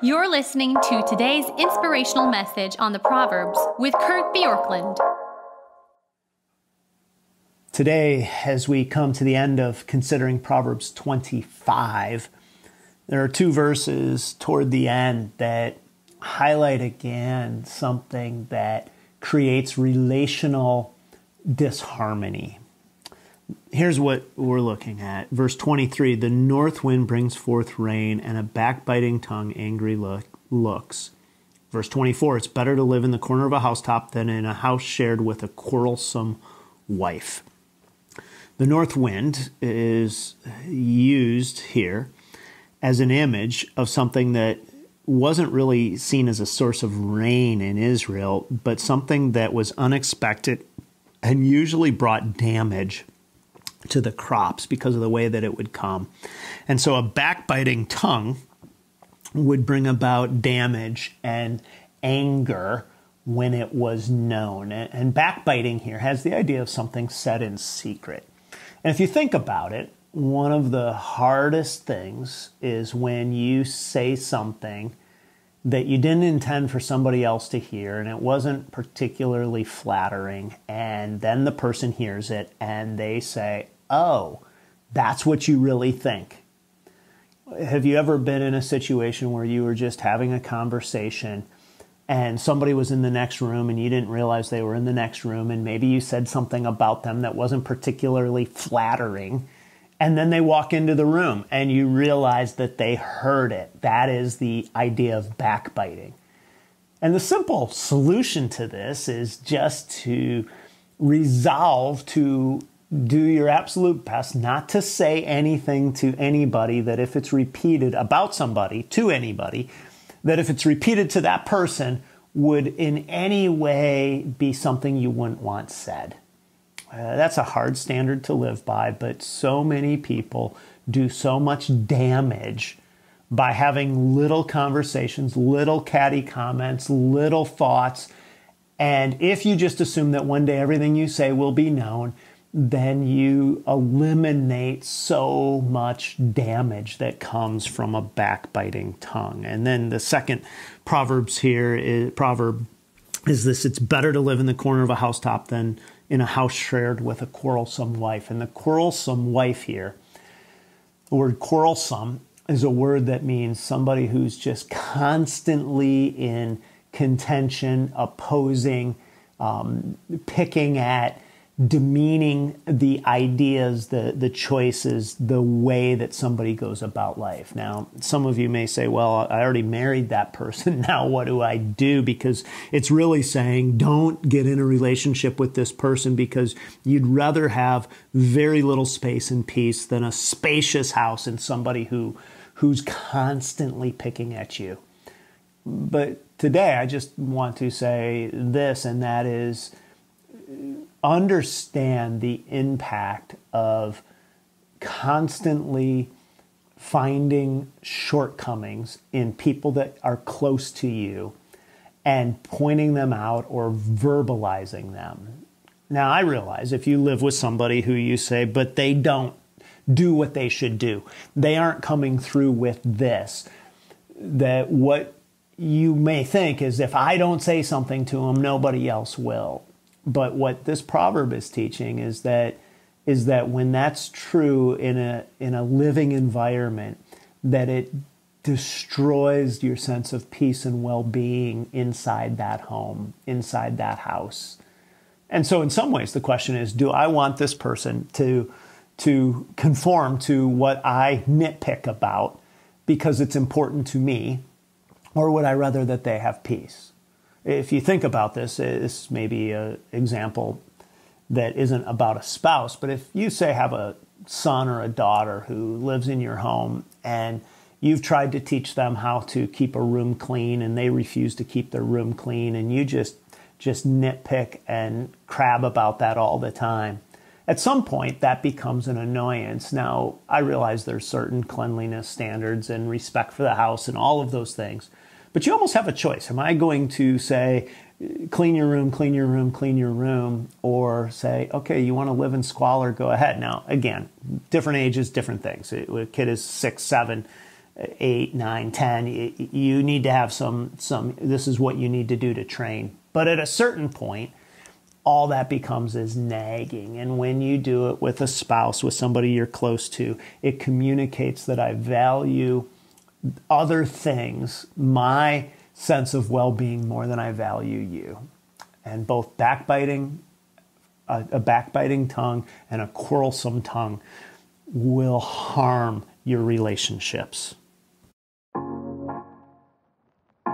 You're listening to today's inspirational message on the Proverbs with Kurt Bjorklund. Today, as we come to the end of considering Proverbs 25, there are two verses toward the end that highlight again something that creates relational disharmony. Here's what we're looking at. Verse 23, the north wind brings forth rain, and a backbiting tongue angry looks. Verse 24, it's better to live in the corner of a housetop than in a house shared with a quarrelsome wife. The north wind is used here as an image of something that wasn't really seen as a source of rain in Israel, but something that was unexpected and usually brought damage to the crops because of the way that it would come. And so a backbiting tongue would bring about damage and anger when it was known. And backbiting here has the idea of something said in secret. And if you think about it, one of the hardest things is when you say something that you didn't intend for somebody else to hear, and it wasn't particularly flattering, and then the person hears it and they say, oh, that's what you really think. Have you ever been in a situation where you were just having a conversation and somebody was in the next room and you didn't realize they were in the next room, and maybe you said something about them that wasn't particularly flattering, and then they walk into the room and you realize that they heard it? That is the idea of backbiting. And the simple solution to this is just to resolve to do your absolute best not to say anything to anybody that if it's repeated about somebody to anybody, that if it's repeated to that person would in any way be something you wouldn't want said. That's a hard standard to live by, but so many people do so much damage by having little conversations, little catty comments, little thoughts. And if you just assume that one day everything you say will be known, then you eliminate so much damage that comes from a backbiting tongue. And then the second proverb is this: it's better to live in the corner of a housetop than in a house shared with a quarrelsome wife. And the quarrelsome wife here, the word quarrelsome is a word that means somebody who's just constantly in contention, opposing, picking at, demeaning the ideas, the choices, the way that somebody goes about life. Now, some of you may say, well, I already married that person. Now what do I do? Because it's really saying don't get in a relationship with this person because you'd rather have very little space and peace than a spacious house and somebody who's constantly picking at you. But today I just want to say this, and that is, understand the impact of constantly finding shortcomings in people that are close to you and pointing them out or verbalizing them. Now, I realize if you live with somebody who you say, but they don't do what they should do, they aren't coming through with this, that what you may think is if I don't say something to them, nobody else will. But what this proverb is teaching is that when that's true in a living environment, that it destroys your sense of peace and well-being inside that home, inside that house. And so in some ways the question is, do I want this person to conform to what I nitpick about because it's important to me, or would I rather that they have peace? If you think about this may be an example that isn't about a spouse, but if you say have a son or a daughter who lives in your home and you've tried to teach them how to keep a room clean and they refuse to keep their room clean, and you just nitpick and crab about that all the time, at some point that becomes an annoyance. Now, I realize there's certain cleanliness standards and respect for the house and all of those things, but you almost have a choice. Am I going to say, clean your room, clean your room, clean your room, or say, okay, you want to live in squalor, go ahead. Now, again, different ages, different things. A kid is 6, 7, 8, 9, 10. You need to have some, this is what you need to do to train. But at a certain point, all that becomes is nagging. And when you do it with a spouse, with somebody you're close to, it communicates that I value other things, my sense of well-being, more than I value you. And both backbiting, a backbiting tongue and a quarrelsome tongue will harm your relationships.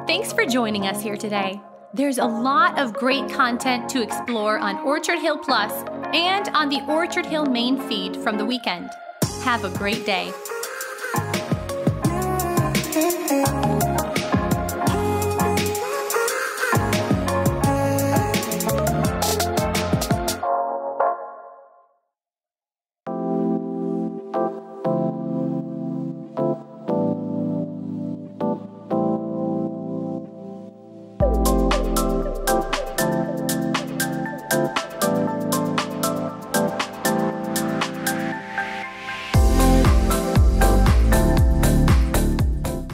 Thanks for joining us here today. There's a lot of great content to explore on Orchard Hill Plus and on the Orchard Hill main feed from the weekend. Have a great day.